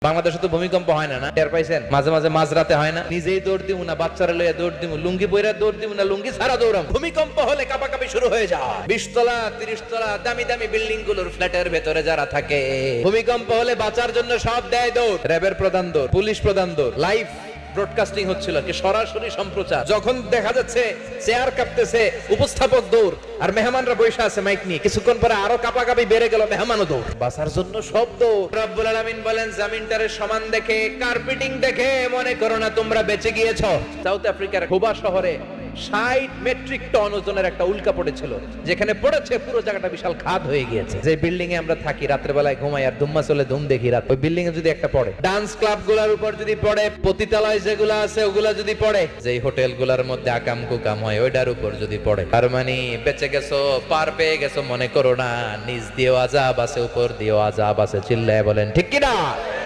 বাংলাদেশে তো ভূমিকম্প হয় না, না টের পাইছেন? মাঝে মাঝে মাঝরাতে হয় না, নিজেই দৌড় দিব না, বাচ্চারা লইয়া দৌড় দিব, লুঙ্গি পইরা দৌড় দিব না, লুঙ্গি ছাড়া দৌড়াম। ভূমিকম্প হলে কাঁপাকাঁপি শুরু হয়ে যায়। 20 তলা 30 তলা দামি দামি বিল্ডিং গুলোর ফ্ল্যাটের ভেতরে যারা থাকে, ভূমিকম্প হলে বাঁচার জন্য সব দেয় দৌড়। র্যাবের প্রধান দৌড়, পুলিশ প্রধান দৌড়। লাইভ ব্রডকাস্টিং হচ্ছিল, কি সরাসরি সম্প্রচার। যখন দেখা যাচ্ছে চেয়ার কাঁপতেছে, উপস্থাপক দৌড়, আর মেহমানরা বসে আছে মাইক নিয়ে। কিছুক্ষণ পরে আরো কাঁপাকাঁপি বেড়ে গেল, মেহমানও দৌড়। বাঁচার জন্য সব দৌড়। রব্বুল আলামিন বলেন, জামিনটারে সমান দেখে, কার্পেটিং দেখে মনে করো না তোমরা বেঁচে গিয়েছো। সাউথ আফ্রিকার খুবা শহরে 60 মেট্রিক টন ওজনের একটা উল্কা পড়েছিল, যেখানে পড়েছে পুরো জায়গাটা বিশাল খাদ হয়ে গিয়েছে। যে বিল্ডিং এ আমরা থাকি, রাতের বেলায় ঘুমাই আর ধুম্মা চলে ধুম দেখি রাত, ওই বিল্ডিং এ যদি একটা পড়ে, ডান্স ক্লাব গুলার উপর যদি পড়ে, পতিতালয় যেগুলো আছে ওগুলা যদি পড়ে, যেই হোটেল গুলার মধ্যে আকাম কুকাম হয় ওইটার উপর যদি পড়ে, তার মানে বেঁচে গেছো, পার পেয়ে গেছো মনে করো না। নিচ দিয়েও আযাব আছে, উপর দিয়েও আযাব আছে। চিল্লায় বলেন ঠিক কিনা?